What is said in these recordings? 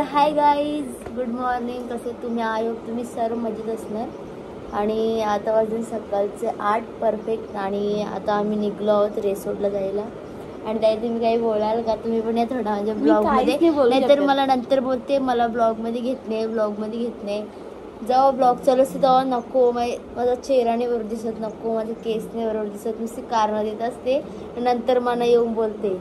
Hi guys, good morning. कसे तुम्ही? I hope तुम्ही सर्व मजेत असणार. आणि आता वाजून सकाळचे 8 परफेक्ट. आणि आता आम्ही निघलो आहोत रेसोर्टला जायला. आणि ताई तुम्ही काही बोलाल का? तुम्ही पण या थोडा म्हणजे ब्लॉगमध्ये, नाहीतर मला नंतर बोलते मला ब्लॉगमध्ये घेत नाही, ब्लॉगमध्ये घेत नाही. जेव्हा ब्लॉग चालू असते तेव्हा नको, माझा चेहरा नाही बरोबर दिसत, नको माझे केस नाही बरोबर दिसत, नुसती कारणं देत असते. नंतर मला येऊन बोलते.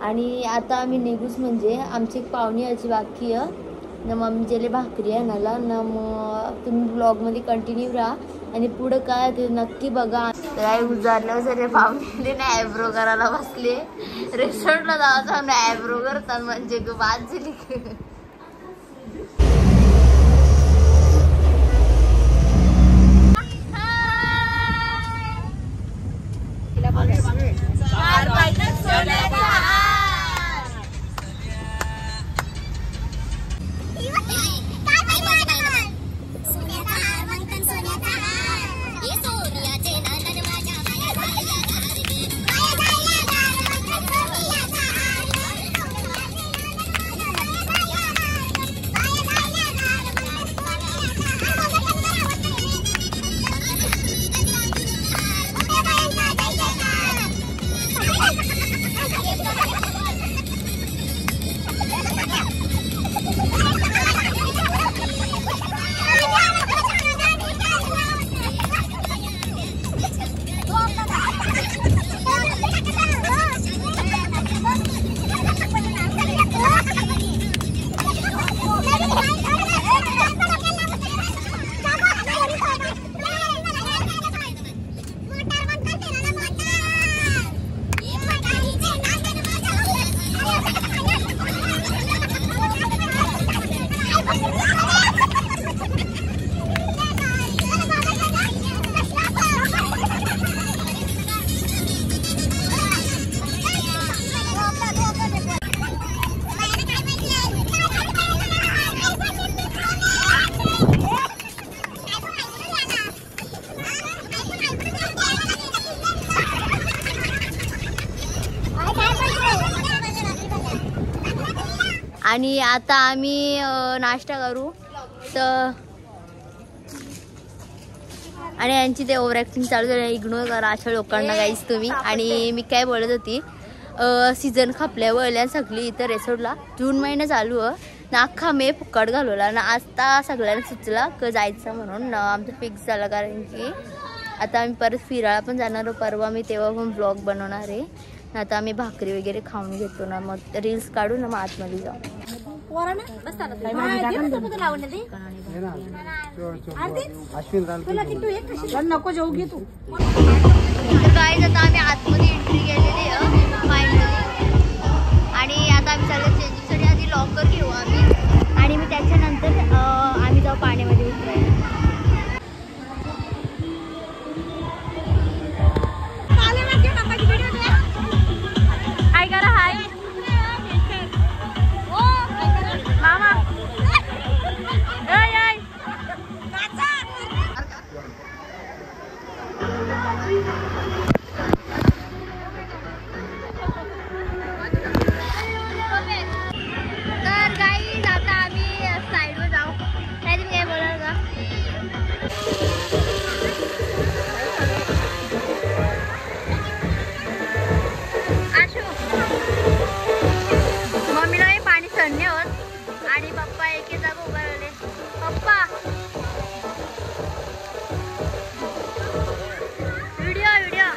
आणि आता आम्ही निघूच म्हणजे आमची एक पाहुणी याची बाकी आहे ना, मम्मी जेले भाकरी आहे नाला ना. मग तुम्ही ब्लॉगमध्ये कंटिन्यू राहा आणि पुढं काय ते नक्की बघा. काय उजारलं सर पाहुणे ना ॲब्रो करायला बसले. रेस्टॉरंटला जायचं ना ॲब्रो करतात म्हणजे बाद झाली. आणि आता आम्ही नाश्ता करू तर. आणि यांची ते ओव्हर ॲक्टिंग चालू झाली, इग्नोर करा अशा लोकांना गाईज तुम्ही. आणि मी काय बोलत होती, सीझन खपल्यावर सगळी इथं रेसोर्टला जून महिना चालू आहे ना, अख्खा मे फुकट घालवला ना. आता सगळ्यांना सुचला क जायचं म्हणून ना, आमचं फिक्स झालं. कारण की आता आम्ही परत फिरायला पण जाणार परवा, मी तेव्हा पण ब्लॉग बनवणार आहे. आता आम्ही भाकरी वगैरे खाऊन घेतो ना, मग रील्स काढू ना, मग आतमध्ये जाऊ. नको जाऊ घे तू. काय आता आम्ही आतमध्ये एंट्री केलेली आहे फायनली. आणि आता आम्ही चालू चेंजिंगसाठी आधी लॉकर घेऊ आम्ही, आणि मी त्याच्यानंतर आम्ही जाऊ पाण्यामध्ये उतरायला. आणि पप्पा एके जागा उभा राहिले. पप्पा व्हिडिओ व्हिडिओ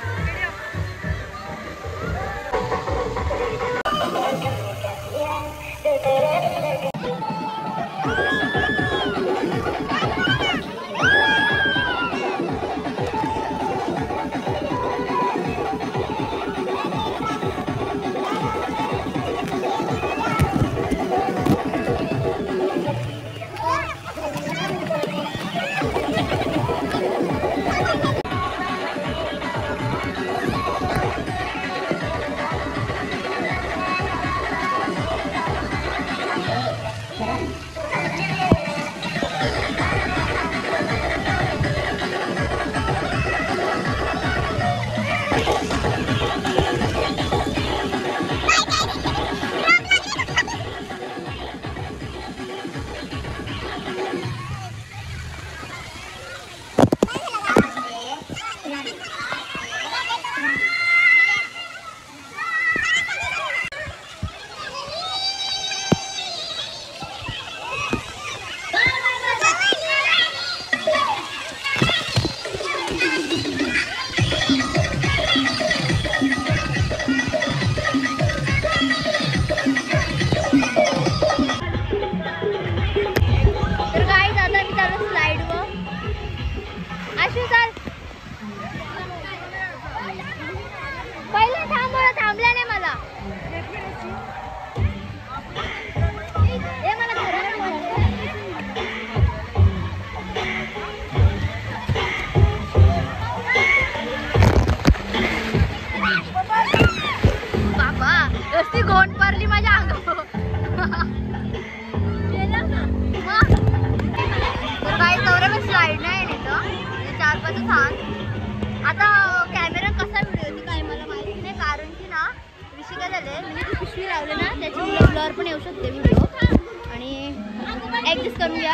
पिशवी लावले ना त्याच्यामुळे ब्लर पण येऊ शकते व्हिडिओ आणि ऍडजस्ट करून घ्या.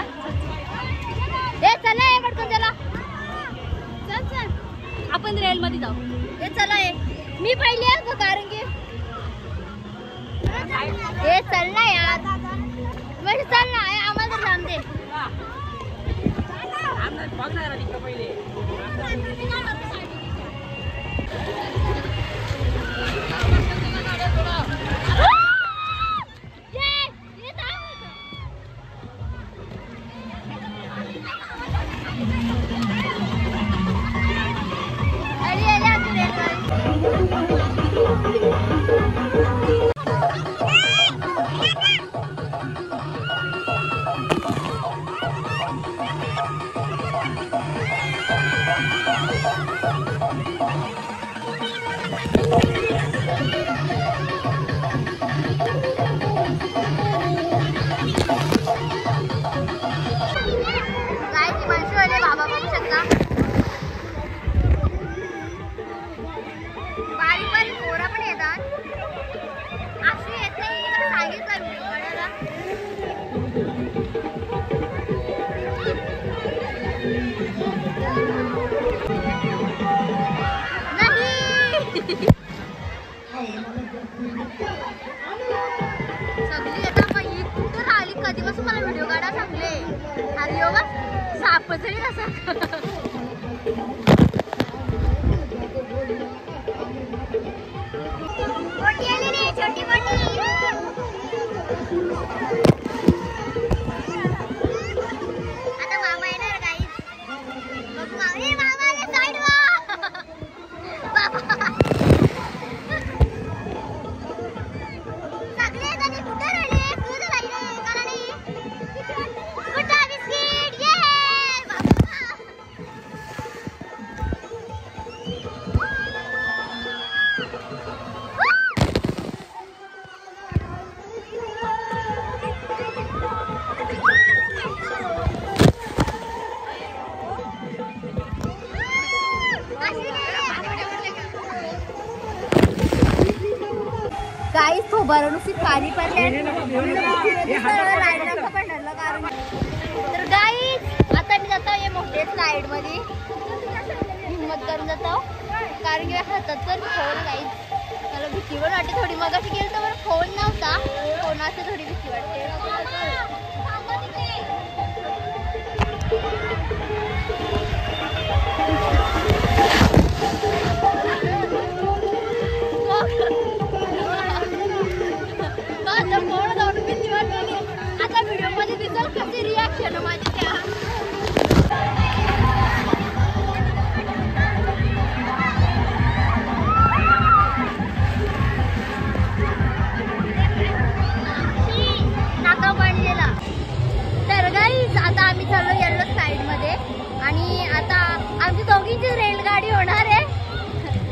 ए चला ये पटकन चला. चल चल आपण रेल मध्ये जाऊ. ए चला ये मी पहिले आहे कारण की ए चल ना यार म्हणजे चल ना आम्हाला तर जाम दे. सगळी आता पण ही कुठे राहिली कधीपासून मला व्हिडिओ काढा सांगले. अरे यो बघ सापच आहे असं. छोटी मोठी आता मामा येणार गाईस. बघू मामा आले साईड वा बाबा. गाईस थोबारून नुसती पाणी पडले तर गाईस आता मी जातो ये मोठे स्लाइड मध्ये हिम्मत करून जातो कारण की हातात तर फोन गाईस मला भीती पण वाटते थोडी. मग अशी गेली तर मला फोन नव्हता फोनाची थोडी भीती वाटते. आता व्हिडिओ मध्ये दिसेल कशी रिॲक्शन माझी त्या. नाका बांधलेला. तर गाईज आता आम्ही चाललो येल्लो साईड मध्ये आणि आता आमची दोघींची रेलगाडी होणार आहे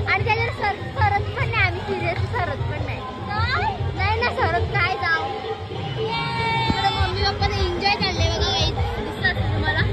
आणि त्याच्यावर सरत पण नाही. आम्ही सिरियस सरत पण नाही ना सरत काय जाऊ. मम्मी पप्पा एन्जॉय चालले बघा गाईज दिसत तुम्हाला.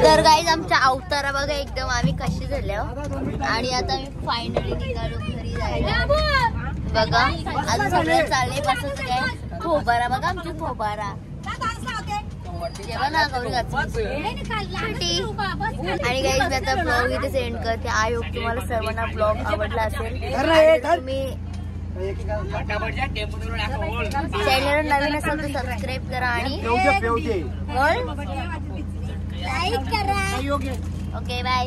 तर गाईज आमच्या अवतारा बघा एकदम आम्ही कशी झाल्या आणि आता आम्ही फायनली निघालो घरी जायला बघा. अजून सगळं चाललंय बसायचं काय खोबारा बघा आमची खोबारा जेव्हा ना गौरी आणि गाईज मी आता ब्लॉग इथे सेंड करते. आय होप तुम्हाला सर्वांना ब्लॉग आवडला असेल. तुम्ही चॅनल नवीन असेल तर सबस्क्राईब करा आणि लाईक करा. Okay bye.